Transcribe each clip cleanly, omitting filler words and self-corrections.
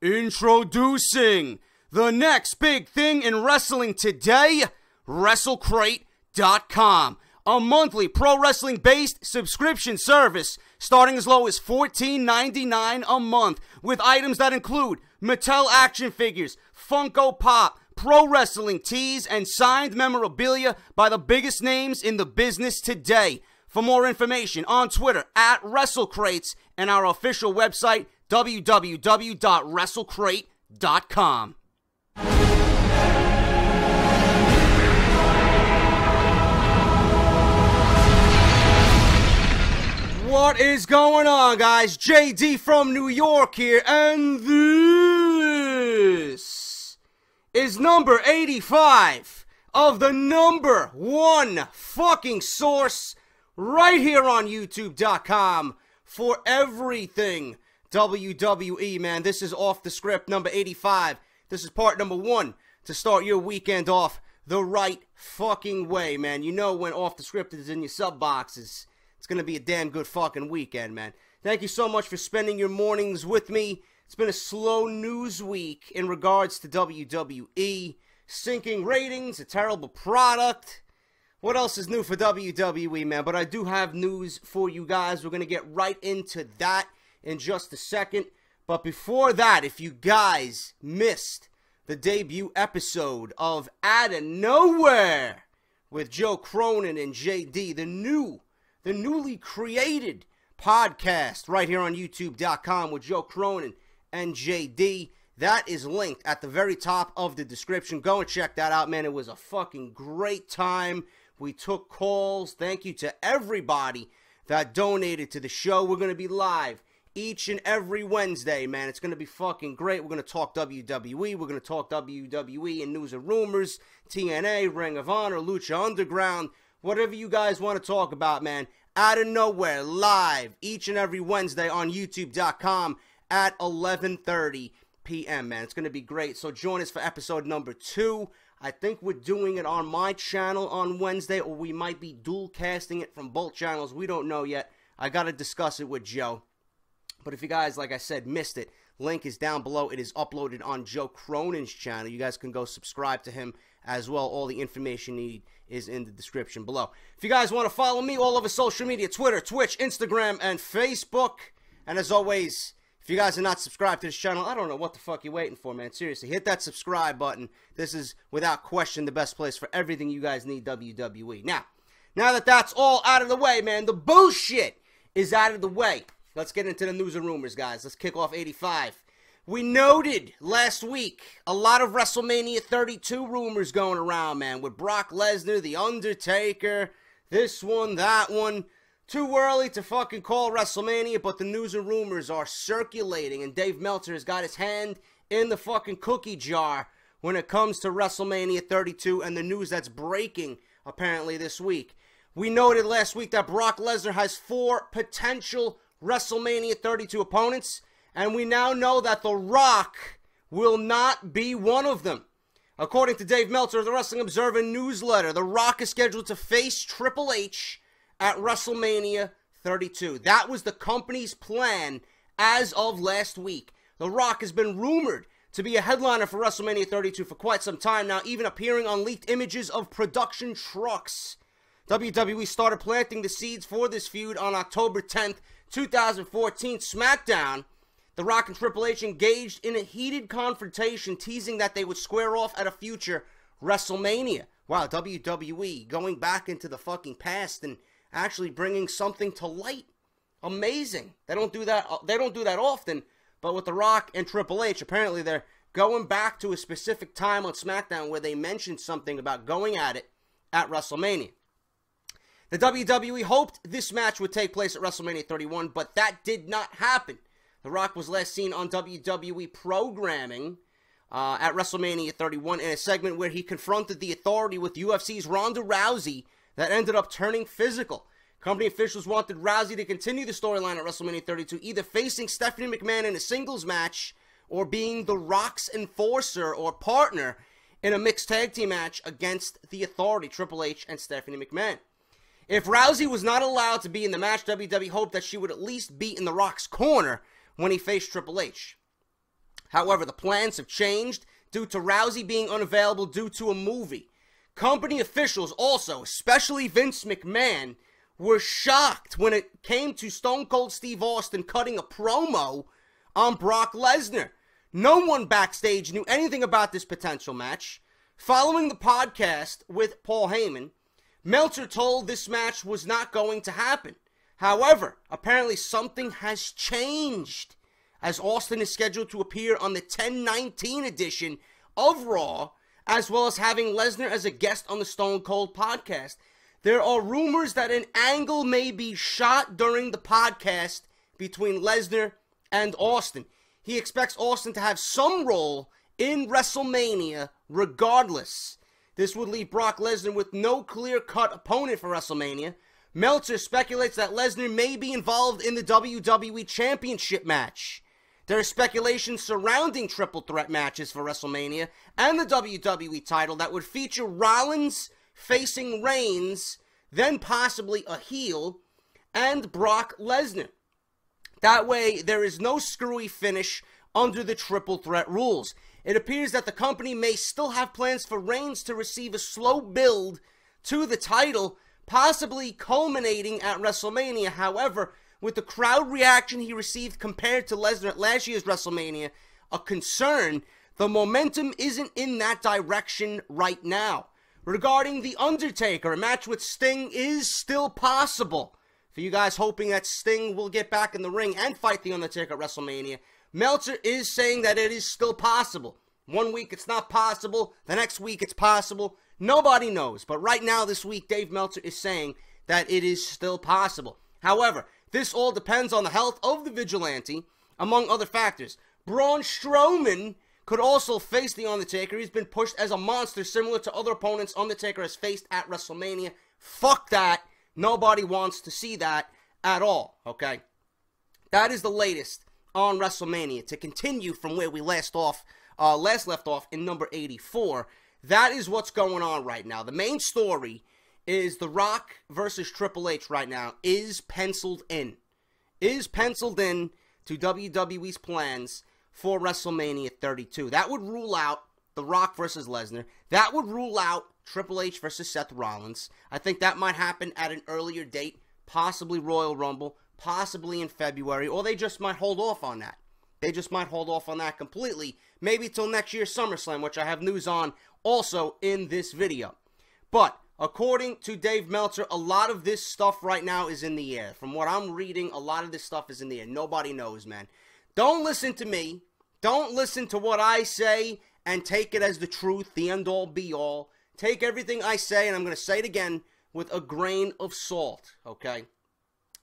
Introducing the next big thing in wrestling today, WrestleCrate.com. A monthly pro wrestling based subscription service starting as low as $14.99 a month with items that include Mattel action figures, Funko Pop, pro wrestling tees, and signed memorabilia by the biggest names in the business today. For more information, on Twitter at WrestleCrates and our official website www.WrestleCrate.com. What is going on, guys? JD from New York here, and this is number 85 of the number one fucking source right here on YouTube.com for everything WWE, man. This is Off the Script number 85. This is part number one to start your weekend off the right fucking way, man. You know when Off the Script is in your sub boxes, it's going to be a damn good fucking weekend, man. Thank you so much for spending your mornings with me. It's been a slow news week in regards to WWE. Sinking ratings, a terrible product. What else is new for WWE, man? But I do have news for you guys. We're going to get right into that in just a second. But before that, if you guys missed the debut episode of Outta Nowhere with Joe Cronin and JD, the newly created podcast right here on YouTube.com with Joe Cronin and JD, that is linked at the very top of the description. Go and check that out, man. It was a fucking great time. We took calls. Thank you to everybody that donated to the show. We're going to be live each and every Wednesday, man. It's going to be fucking great. We're going to talk WWE. We're going to talk WWE and news and rumors, TNA, Ring of Honor, Lucha Underground, whatever you guys want to talk about, man. Outta Nowhere, live each and every Wednesday on YouTube.com at 11:30 p.m., man. It's going to be great. So join us for episode number 2. I think we're doing it on my channel on Wednesday, or we might be dual casting it from both channels. We don't know yet. I got to discuss it with Joe. But if you guys, like I said, missed it, link is down below. It is uploaded on Joe Cronin's channel. You guys can go subscribe to him as well. All the information you need is in the description below. If you guys want to follow me all over social media, Twitter, Twitch, Instagram, and Facebook. And as always, if you guys are not subscribed to this channel, I don't know what the fuck you're waiting for, man. Seriously, hit that subscribe button. This is, without question, the best place for everything you guys need WWE. Now that that's all out of the way, man, the bullshit is out of the way. Let's get into the news and rumors, guys. Let's kick off 85. We noted last week a lot of WrestleMania 32 rumors going around, man, with Brock Lesnar, The Undertaker, this one, that one. Too early to fucking call WrestleMania, but the news and rumors are circulating, and Dave Meltzer has got his hand in the fucking cookie jar when it comes to WrestleMania 32 and the news that's breaking, apparently, this week. We noted last week that Brock Lesnar has 4 potential WrestleMania 32 opponents, and we now know that The Rock will not be one of them. According to Dave Meltzer of the Wrestling Observer newsletter, The Rock is scheduled to face Triple H at WrestleMania 32. That was the company's plan as of last week. The Rock has been rumored to be a headliner for WrestleMania 32 for quite some time now, even appearing on leaked images of production trucks. WWE started planting the seeds for this feud on October 10th, 2014. SmackDown, The Rock and Triple H engaged in a heated confrontation, teasing that they would square off at a future WrestleMania. Wow, WWE going back into the fucking past and actually bringing something to light. Amazing. They don't do that often, but with The Rock and Triple H, apparently they're going back to a specific time on SmackDown where they mentioned something about going at it at WrestleMania. The WWE hoped this match would take place at WrestleMania 31, but that did not happen. The Rock was last seen on WWE programming at WrestleMania 31 in a segment where he confronted the Authority with UFC's Ronda Rousey that ended up turning physical. Company officials wanted Rousey to continue the storyline at WrestleMania 32, either facing Stephanie McMahon in a singles match or being The Rock's enforcer or partner in a mixed tag team match against the Authority, Triple H and Stephanie McMahon. If Rousey was not allowed to be in the match, WWE hoped that she would at least be in The Rock's corner when he faced Triple H. However, the plans have changed due to Rousey being unavailable due to a movie. Company officials also, especially Vince McMahon, were shocked when it came to Stone Cold Steve Austin cutting a promo on Brock Lesnar. No one backstage knew anything about this potential match. Following the podcast with Paul Heyman, Meltzer told this match was not going to happen. However, apparently something has changed, as Austin is scheduled to appear on the 10/19 edition of Raw, as well as having Lesnar as a guest on the Stone Cold podcast. There are rumors that an angle may be shot during the podcast between Lesnar and Austin. He expects Austin to have some role in WrestleMania regardless. This would leave Brock Lesnar with no clear-cut opponent for WrestleMania. Meltzer speculates that Lesnar may be involved in the WWE Championship match. There is speculation surrounding triple threat matches for WrestleMania and the WWE title that would feature Rollins facing Reigns, then possibly a heel, and Brock Lesnar. That way, there is no screwy finish under the triple threat rules. It appears that the company may still have plans for Reigns to receive a slow build to the title, possibly culminating at WrestleMania. However, with the crowd reaction he received compared to Lesnar at last year's WrestleMania a concern, the momentum isn't in that direction right now. Regarding The Undertaker, a match with Sting is still possible. For you guys hoping that Sting will get back in the ring and fight The Undertaker at WrestleMania, Meltzer is saying that it is still possible. One week it's not possible, the next week it's possible. Nobody knows, but right now this week Dave Meltzer is saying that it is still possible. However, this all depends on the health of the Vigilante, among other factors. Braun Strowman could also face The Undertaker. He's been pushed as a monster similar to other opponents Undertaker has faced at WrestleMania. Fuck that. Nobody wants to see that at all, okay? That is the latest on WrestleMania. To continue from where we last left off in number 84, that is what's going on right now. The main story is The Rock versus Triple H right now is penciled in. Is penciled in to WWE's plans for WrestleMania 32. That would rule out The Rock versus Lesnar. That would rule out Triple H versus Seth Rollins. I think that might happen at an earlier date, possibly Royal Rumble, possibly in February, or they just might hold off on that. They just might hold off on that completely, maybe till next year's SummerSlam, which I have news on also in this video. But according to Dave Meltzer, a lot of this stuff right now is in the air. From what I'm reading, a lot of this stuff is in the air. Nobody knows, man. Don't listen to me. Don't listen to what I say and take it as the truth, the end-all, be-all. Take everything I say, and I'm going to say it again, with a grain of salt, okay?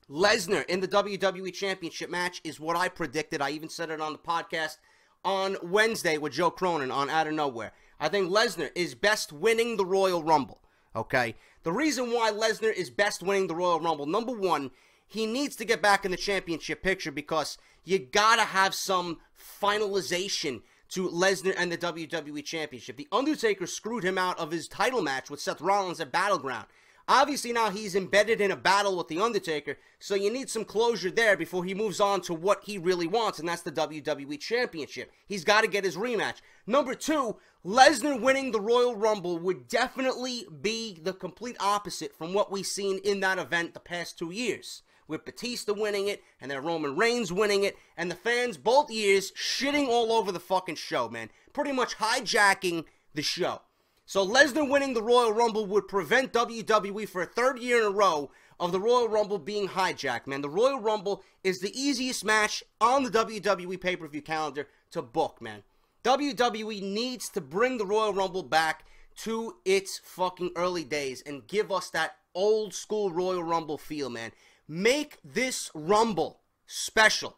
Lesnar in the WWE Championship match is what I predicted. I even said it on the podcast on Wednesday with Joe Cronin on Out of Nowhere. I think Lesnar is best winning the Royal Rumble, okay? The reason why Lesnar is best winning the Royal Rumble, number one, he needs to get back in the championship picture because you gotta have some finalization to Lesnar and the WWE Championship. The Undertaker screwed him out of his title match with Seth Rollins at Battleground. Obviously now he's embedded in a battle with The Undertaker, so you need some closure there before he moves on to what he really wants, and that's the WWE Championship. He's got to get his rematch. Number two, Lesnar winning the Royal Rumble would definitely be the complete opposite from what we've seen in that event the past 2 years. With Batista winning it, and then Roman Reigns winning it, and the fans both years shitting all over the fucking show, man. Pretty much hijacking the show. So Lesnar winning the Royal Rumble would prevent WWE for a third year in a row of the Royal Rumble being hijacked, man. The Royal Rumble is the easiest match on the WWE pay-per-view calendar to book, man. WWE needs to bring the Royal Rumble back to its fucking early days and give us that old school Royal Rumble feel, man. Make this Rumble special.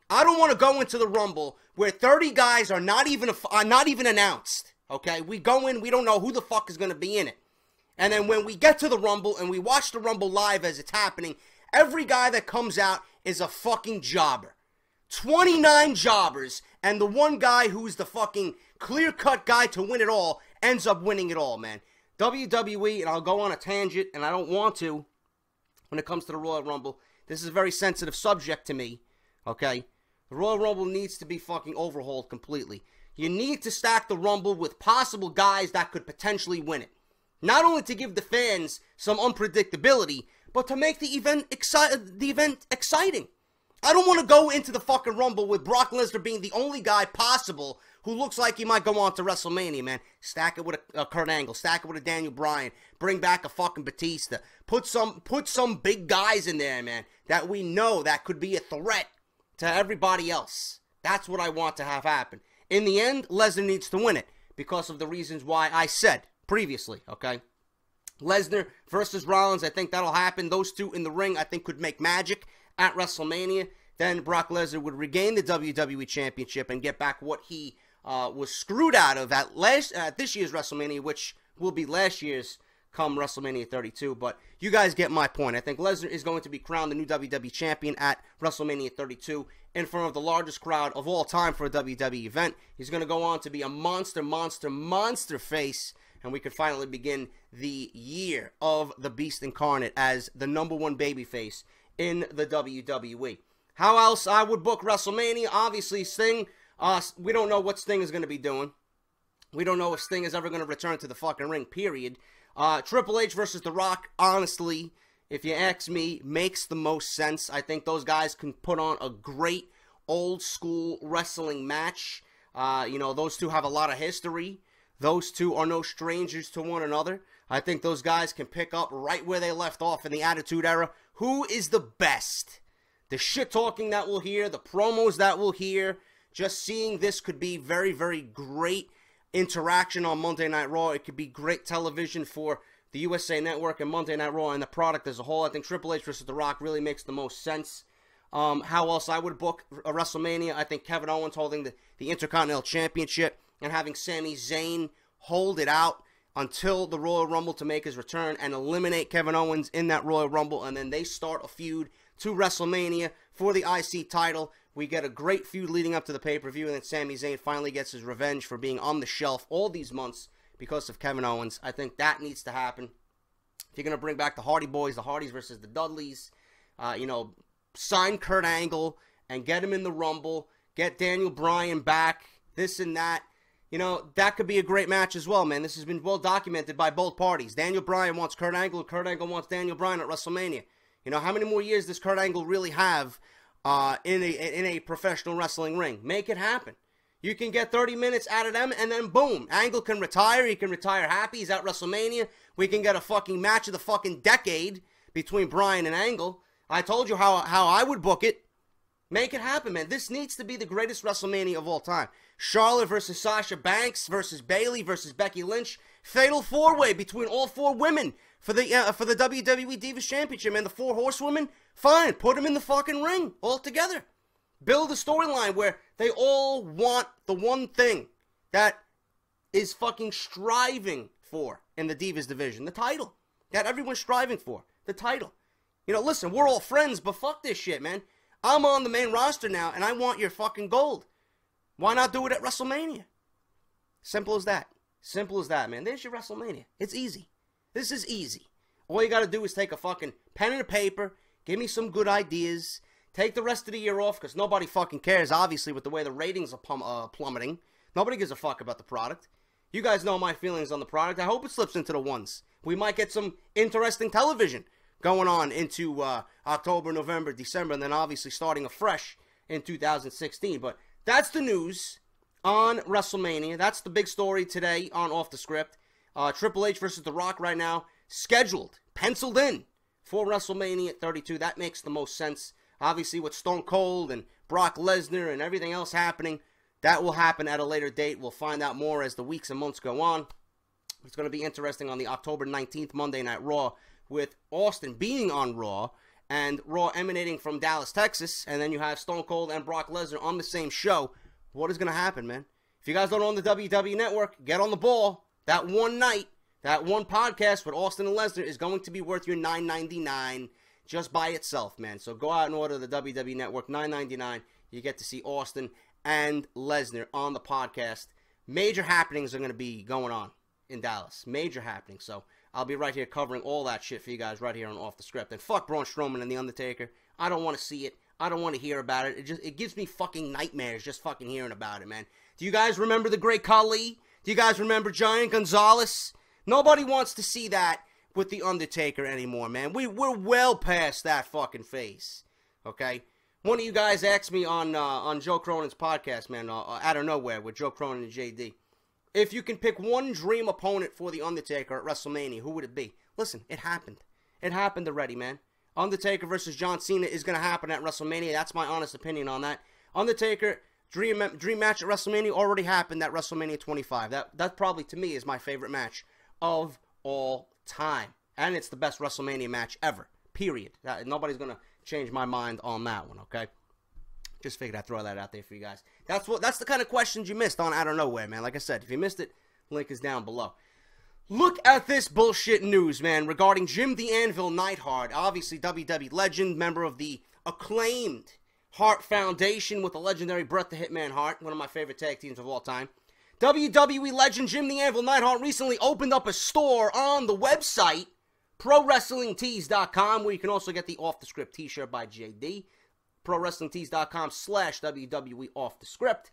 I don't want to go into the Rumble where 30 guys are not even announced. Okay, we go in, we don't know who the fuck is going to be in it. And then when we get to the Rumble and we watch the Rumble live as it's happening, every guy that comes out is a fucking jobber. 29 jobbers, and the one guy who's the fucking clear-cut guy to win it all ends up winning it all, man. WWE, and I'll go on a tangent, and I don't want to, when it comes to the Royal Rumble. This is a very sensitive subject to me, okay? The Royal Rumble needs to be fucking overhauled completely. You need to stack the Rumble with possible guys that could potentially win it. Not only to give the fans some unpredictability, but to make the event exciting. I don't want to go into the fucking Rumble with Brock Lesnar being the only guy possible who looks like he might go on to WrestleMania, man. Stack it with a Kurt Angle. Stack it with a Daniel Bryan. Bring back a fucking Batista. Put some big guys in there, man, that we know that could be a threat to everybody else. That's what I want to have happen. In the end, Lesnar needs to win it because of the reasons why I said previously, okay? Lesnar versus Rollins, I think that'll happen. Those two in the ring, I think, could make magic at WrestleMania. Then Brock Lesnar would regain the WWE Championship and get back what he was screwed out of at this year's WrestleMania, which will be last year's come WrestleMania 32. But you guys get my point. I think Lesnar is going to be crowned the new WWE Champion at WrestleMania 32 in front of the largest crowd of all time for a WWE event. He's going to go on to be a monster face, and we could finally begin the year of the Beast Incarnate as the #1 babyface in the WWE. How else I would book WrestleMania? Obviously, Sting. We don't know what Sting is going to be doing. We don't know if Sting is ever going to return to the fucking ring, period. Triple H versus The Rock, honestly, if you ask me, makes the most sense. I think those guys can put on a great old-school wrestling match. Those two have a lot of history. Those two are no strangers to one another. I think those guys can pick up right where they left off in the Attitude Era. Who is the best? The shit-talking that we'll hear, the promos that we'll hear, just seeing this could be very, very great interaction on Monday Night Raw. It could be great television for the USA Network and Monday Night Raw and the product as a whole. I think Triple H versus The Rock really makes the most sense. How else I would book a WrestleMania? I think Kevin Owens holding the Intercontinental Championship and having Sami Zayn hold it out until the Royal Rumble to make his return and eliminate Kevin Owens in that Royal Rumble, and then they start a feud to WrestleMania for the IC title. We get a great feud leading up to the pay-per-view, and then Sami Zayn finally gets his revenge for being on the shelf all these months because of Kevin Owens. I think that needs to happen. If you're going to bring back the Hardy Boys, the Hardys versus the Dudleys, sign Kurt Angle and get him in the Rumble, get Daniel Bryan back, this and that. That could be a great match as well, man. This has been well documented by both parties. Daniel Bryan wants Kurt Angle, and Kurt Angle wants Daniel Bryan at WrestleMania. How many more years does Kurt Angle really have in a professional wrestling ring? Make it happen. You can get 30 minutes out of them, and then boom, Angle can retire. He can retire happy. He's at WrestleMania. We can get a fucking match of the fucking decade between Bryan and Angle. I told you how I would book it. Make it happen, man. This needs to be the greatest WrestleMania of all time. Charlotte versus Sasha Banks versus Bayley versus Becky Lynch. Fatal four-way between all four women for the WWE Divas Championship, man. The four horsewomen, fine. Put them in the fucking ring all together. Build a storyline where they all want the one thing that is fucking striving for in the Divas division. The title. That everyone's striving for. The title. Listen, we're all friends, but fuck this shit, man. I'm on the main roster now, and I want your fucking gold. Why not do it at WrestleMania? Simple as that. Simple as that, man. There's your WrestleMania. It's easy. This is easy. All you got to do is take a fucking pen and a paper, give me some good ideas, take the rest of the year off, because nobody fucking cares, obviously, with the way the ratings are plummeting. Nobody gives a fuck about the product. You guys know my feelings on the product. I hope it slips into the ones. We might get some interesting television going on into October, November, December, and then obviously starting afresh in 2016. But that's the news on WrestleMania. That's the big story today on Off the Script. Triple H versus The Rock right now, scheduled, penciled in for WrestleMania 32. That makes the most sense. Obviously, with Stone Cold and Brock Lesnar and everything else happening, that will happen at a later date. We'll find out more as the weeks and months go on. It's going to be interesting on the October 19th Monday Night Raw, with Austin being on Raw and Raw emanating from Dallas, Texas, and then you have Stone Cold and Brock Lesnar on the same show. What is going to happen, man? If you guys don't own the WWE Network, get on the ball. That one night, that one podcast with Austin and Lesnar is going to be worth your $9.99 just by itself, man. So go out and order the WWE Network, $9.99. You get to see Austin and Lesnar on the podcast. Major happenings are going to be going on in Dallas. Major happenings. So I'll be right here covering all that shit for you guys right here on Off the Script. And fuck Braun Strowman and The Undertaker. I don't want to see it. I don't want to hear about it. It gives me fucking nightmares just fucking hearing about it, man. Do you guys remember the Great Khali? Do you guys remember Giant Gonzalez? Nobody wants to see that with the Undertaker anymore, man. We're well past that fucking phase, okay? One of you guys asked me on Joe Cronin's podcast, man, out of nowhere with Joe Cronin and JD, if you can pick one dream opponent for the Undertaker at WrestleMania, who would it be? Listen, it happened. It happened already, man. Undertaker versus John Cena is going to happen at WrestleMania. That's my honest opinion on that. Undertaker dream match at WrestleMania already happened at WrestleMania 25. That probably, to me, is my favorite match of all time. And it's the best WrestleMania match ever. Period. Nobody's going to change my mind on that one, okay? Just figured I'd throw that out there for you guys. That's the kind of questions you missed on Out of Nowhere, man. Like I said, if you missed it, link is down below. Look at this bullshit news, man, regarding Jim the Anvil Neidhart, obviously WWE legend, member of the acclaimed Hart Foundation with the legendary Bret the Hitman Hart, one of my favorite tag teams of all time. WWE legend Jim the Anvil Neidhart recently opened up a store on the website, ProWrestlingTees.com, where you can also get the Off the Script t-shirt by JD, ProWrestlingTees.com/WWE Off the Script,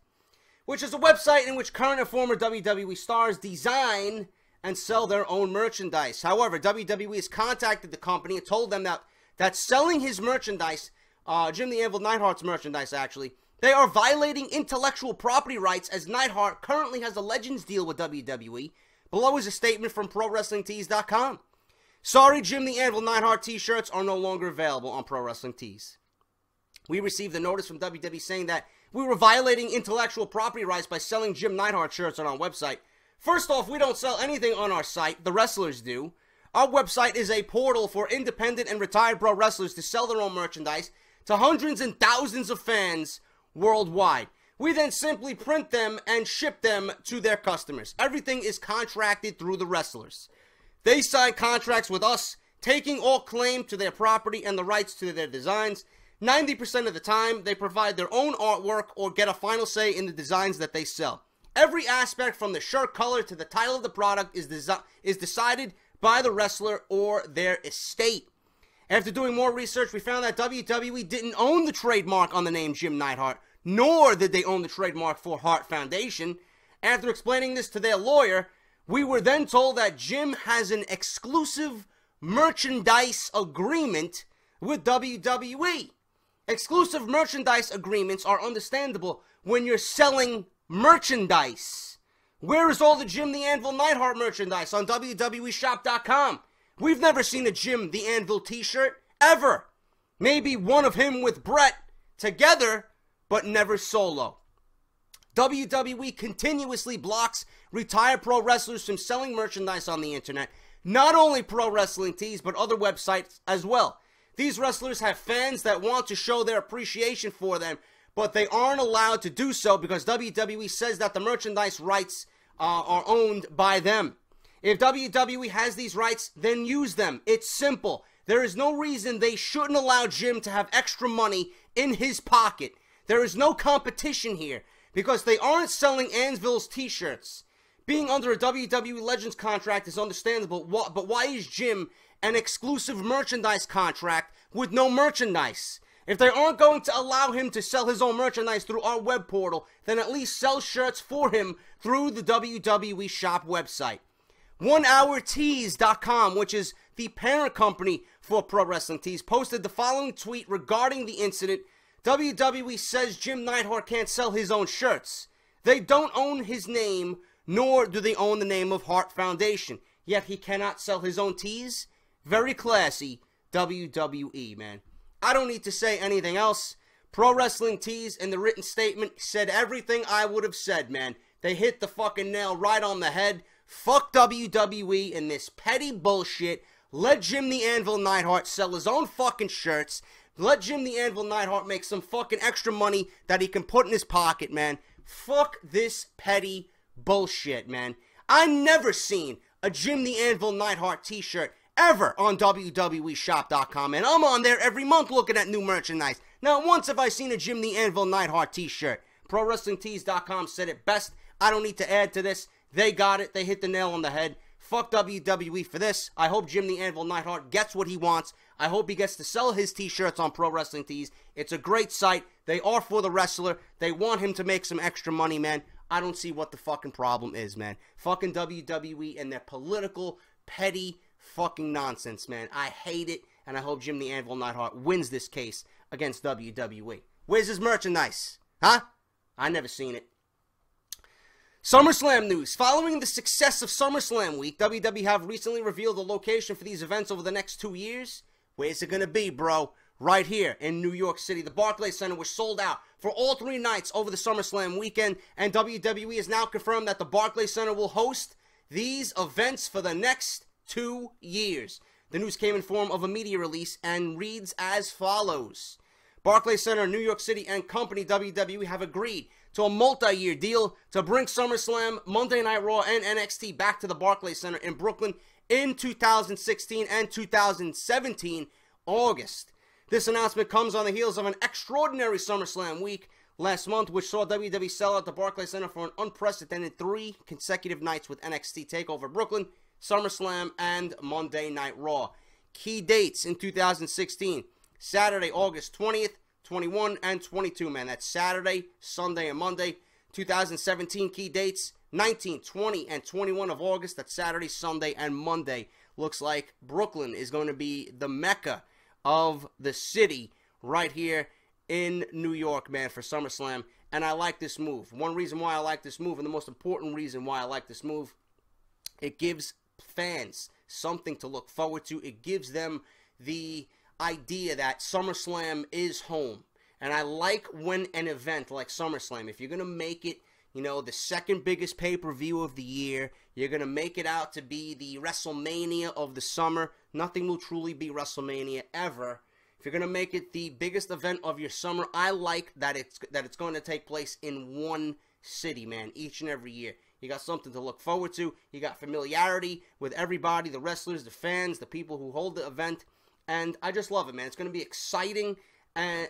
which is a website in which current and former WWE stars design and sell their own merchandise. However, WWE has contacted the company and told them that selling his merchandise, Jim the Anvil Neidhart's merchandise actually, they are violating intellectual property rights as Neidhart currently has a Legends deal with WWE. Below is a statement from ProWrestlingTees.com. Sorry, Jim the Anvil Neidhart t-shirts are no longer available on Pro Wrestling Tees. We received a notice from WWE saying that we were violating intellectual property rights by selling Jim Neidhart shirts on our website. First off, we don't sell anything on our site. The wrestlers do. Our website is a portal for independent and retired pro wrestlers to sell their own merchandise to hundreds and thousands of fans worldwide. We then simply print them and ship them to their customers. Everything is contracted through the wrestlers. They sign contracts with us, taking all claim to their property and the rights to their designs. 90% of the time, they provide their own artwork or get a final say in the designs that they sell. Every aspect from the shirt color to the title of the product is decided by the wrestler or their estate. After doing more research, we found that WWE didn't own the trademark on the name Jim Neidhart, nor did they own the trademark for Hart Foundation. After explaining this to their lawyer, we were then told that Jim has an exclusive merchandise agreement with WWE. Exclusive merchandise agreements are understandable when you're selling merchandise. Where is all the Jim the Anvil Neidhart merchandise on WWEshop.com? We've never seen a Jim the Anvil t-shirt, ever. Maybe one of him with Bret together, but never solo. WWE continuously blocks retired pro wrestlers from selling merchandise on the internet. Not only Pro Wrestling Tees, but other websites as well. These wrestlers have fans that want to show their appreciation for them, but they aren't allowed to do so because WWE says that the merchandise rights are owned by them. If WWE has these rights, then use them. It's simple. There is no reason they shouldn't allow Jim to have extra money in his pocket. There is no competition here because they aren't selling Anvil's t-shirts. Being under a WWE Legends contract is understandable, but why is Jim an exclusive merchandise contract with no merchandise? If they aren't going to allow him to sell his own merchandise through our web portal, then at least sell shirts for him through the WWE shop website. OneHourTees.com, which is the parent company for Pro Wrestling Tees, posted the following tweet regarding the incident. WWE says Jim Neidhart can't sell his own shirts. They don't own his name, nor do they own the name of Hart Foundation. Yet he cannot sell his own tees? Very classy, WWE, man. I don't need to say anything else. Pro Wrestling Tees in the written statement said everything I would have said, man. They hit the fucking nail right on the head. Fuck WWE and this petty bullshit. Let Jim the Anvil Neidhart sell his own fucking shirts. Let Jim the Anvil Neidhart make some fucking extra money that he can put in his pocket, man. Fuck this petty bullshit, man. I never seen a Jim the Anvil Neidhart t-shirt ever on WWEshop.com, and I'm on there every month looking at new merchandise. Not once have I seen a Jim the Anvil Neidhart t-shirt. ProWrestlingTees.com said it best. I don't need to add to this. They got it. They hit the nail on the head. Fuck WWE for this. I hope Jim the Anvil Neidhart gets what he wants. I hope he gets to sell his t-shirts on Pro Wrestling Tees. It's a great site. They are for the wrestler. They want him to make some extra money, man. I don't see what the fucking problem is, man. Fucking WWE and their political, petty fucking nonsense, man. I hate it, and I hope Jim the Anvil Neidhart wins this case against WWE. Where's his merchandise? Huh? I never seen it. SummerSlam news. Following the success of SummerSlam week, WWE have recently revealed the location for these events over the next 2 years. Where's it gonna be, bro? Right here in New York City. The Barclays Center was sold out for all 3 nights over the SummerSlam weekend, and WWE has now confirmed that the Barclays Center will host these events for the next 2 years. The news came in form of a media release and reads as follows. Barclays Center, New York City, and company WWE have agreed to a multi-year deal to bring SummerSlam, Monday Night Raw, and NXT back to the Barclays Center in Brooklyn in 2016 and 2017 August. This announcement comes on the heels of an extraordinary SummerSlam week last month, which saw WWE sell out the Barclays Center for an unprecedented 3 consecutive nights with NXT TakeOver Brooklyn, SummerSlam, and Monday Night Raw. Key dates in 2016, Saturday, August 20th, 21 and 22, man. That's Saturday, Sunday, and Monday. 2017 key dates, 19, 20, and 21 of August. That's Saturday, Sunday, and Monday. Looks like Brooklyn is going to be the mecca of the city right here in New York, man, for SummerSlam. And I like this move. One reason why I like this move, and the most important reason why I like this move, it gives fans something to look forward to. It gives them the idea that SummerSlam is home. And I like when an event like SummerSlam, if you're going to make it, you know, the second biggest pay-per-view of the year, you're going to make it out to be the Wrestlemania of the summer. Nothing will truly be Wrestlemania ever. If you're going to make it the biggest event of your summer, I like that it's going to take place in one city, man, each and every year. You got something to look forward to. You got familiarity with everybody, the wrestlers, the fans, the people who hold the event. And I just love it, man. It's going to be exciting, and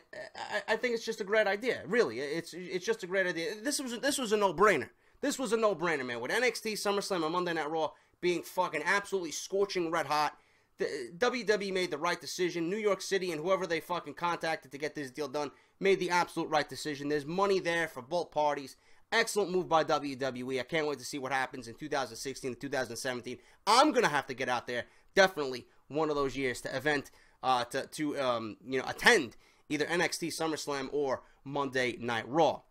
I think it's just a great idea. Really, it's just a great idea. This was a no-brainer. This was a no-brainer, man. With NXT, SummerSlam, and Monday Night Raw being fucking absolutely scorching red hot, the WWE made the right decision. New York City and whoever they fucking contacted to get this deal done made the absolute right decision. There's money there for both parties. Excellent move by WWE. I can't wait to see what happens in 2016 and 2017. I'm gonna have to get out there, definitely one of those years, to attend either NXT, SummerSlam, or Monday Night Raw.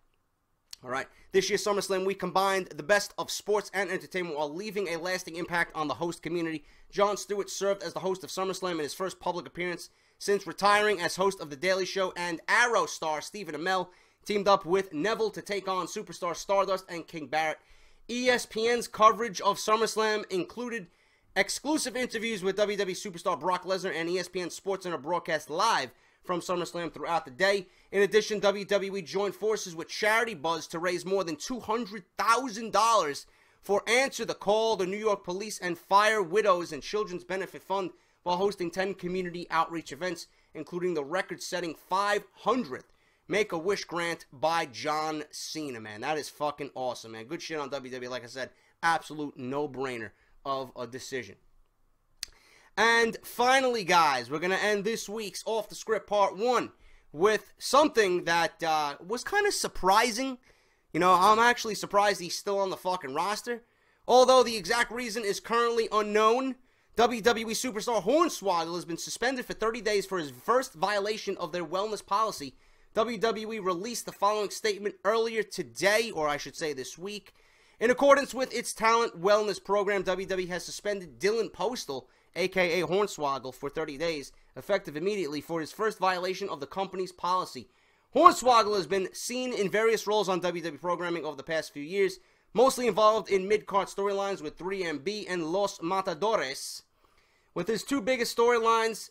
All right, this year's SummerSlam, we combined the best of sports and entertainment while leaving a lasting impact on the host community. Jon Stewart served as the host of SummerSlam in his first public appearance since retiring as host of The Daily Show, and Arrow star Stephen Amell teamed up with Neville to take on Superstar Stardust and King Barrett. ESPN's coverage of SummerSlam included exclusive interviews with WWE superstar Brock Lesnar, and ESPN SportsCenter broadcast live from SummerSlam throughout the day. In addition, WWE joined forces with Charity Buzz to raise more than $200,000 for Answer the Call, the New York Police and Fire Widows and Children's Benefit Fund, while hosting 10 community outreach events, including the record-setting 500th Make-A-Wish grant by John Cena, man. That is fucking awesome, man. Good shit on WWE. Like I said, absolute no-brainer of a decision. And finally, guys, we're going to end this week's Off the Script Part 1 with something that was kind of surprising. You know, I'm actually surprised he's still on the fucking roster. Although the exact reason is currently unknown, WWE superstar Hornswoggle has been suspended for 30 days for his first violation of their wellness policy. WWE released the following statement earlier today, or I should say this week. In accordance with its talent wellness program, WWE has suspended Dylan Postal, a.k.a. Hornswoggle, for 30 days, effective immediately, for his first violation of the company's policy. Hornswoggle has been seen in various roles on WWE programming over the past few years, mostly involved in mid-card storylines with 3MB and Los Matadores. With his two biggest storylines,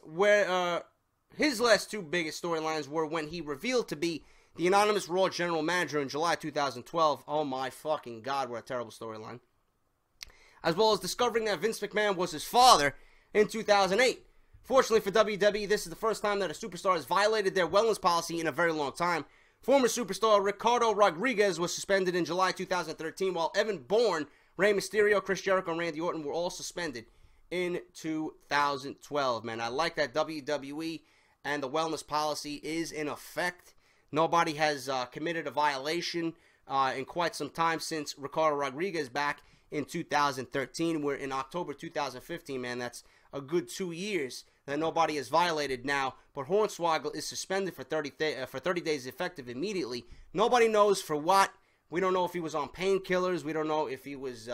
his last two biggest storylines were when he revealed to be the anonymous Raw general manager in July 2012. Oh my fucking god, what a terrible storyline. As well as discovering that Vince McMahon was his father in 2008. Fortunately for WWE, this is the first time that a superstar has violated their wellness policy in a very long time. Former superstar Ricardo Rodriguez was suspended in July 2013, while Evan Bourne Rey Mysterio, Chris Jericho, and Randy Orton were all suspended in 2012, man. I like that WWE and the wellness policy is in effect. Nobody has committed a violation in quite some time since Ricardo Rodriguez back in 2013. We're in October 2015, man. That's a good 2 years that nobody has violated now. But Hornswoggle is suspended for 30 days effective immediately. Nobody knows for what. We don't know if he was on painkillers. We don't know if he was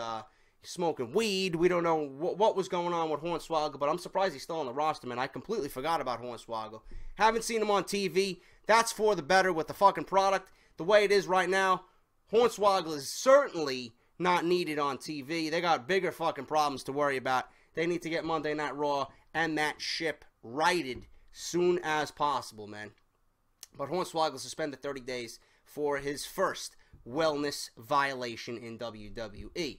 smoking weed. We don't know what was going on with Hornswoggle, but I'm surprised he's still on the roster, man. I completely forgot about Hornswoggle. Haven't seen him on TV. That's for the better with the fucking product. The way it is right now, Hornswoggle is certainly not needed on TV. They got bigger fucking problems to worry about. They need to get Monday Night Raw and that ship righted soon as possible, man. But Hornswoggle suspended 30 days for his first wellness violation in WWE.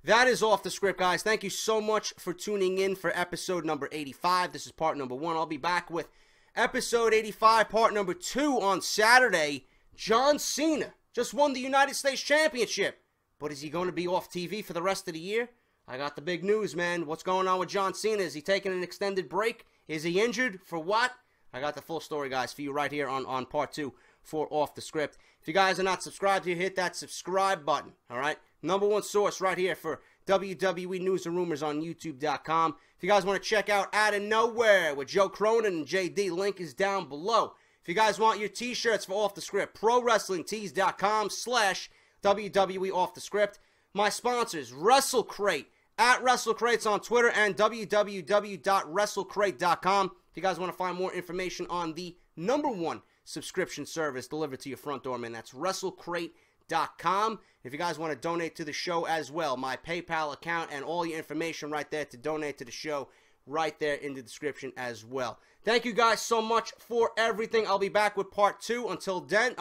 That is off the script, guys. Thank you so much for tuning in for episode number 85. This is part number 1. I'll be back with episode 85, part number 2 on Saturday. John Cena just won the United States Championship. But is he going to be off TV for the rest of the year? I got the big news, man. What's going on with John Cena? Is he taking an extended break? Is he injured? For what? I got the full story, guys, for you right here on part 2 for Off the Script. If you guys are not subscribed here, hit that subscribe button, all right? Number 1 source right here for WWE news and rumors on YouTube.com. If you guys want to check out Out of Nowhere with Joe Cronin and JD, link is down below. If you guys want your t-shirts for Off the Script, ProWrestlingTees.com/WWE Off the Script. My sponsors, Wrestle Crate, at Wrestle Crates on Twitter, and www.WrestleCrate.com. If you guys want to find more information on the number 1 subscription service delivered to your front door, man, that's WrestleCrate.com. If you guys want to donate to the show as well, my PayPal account and all your information right there to donate to the show right there in the description as well. Thank you guys so much for everything. I'll be back with part 2. Until then,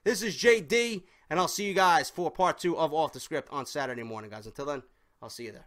this is JD, and I'll see you guys for part 2 of Off the Script on Saturday morning, guys. Until then, I'll see you there.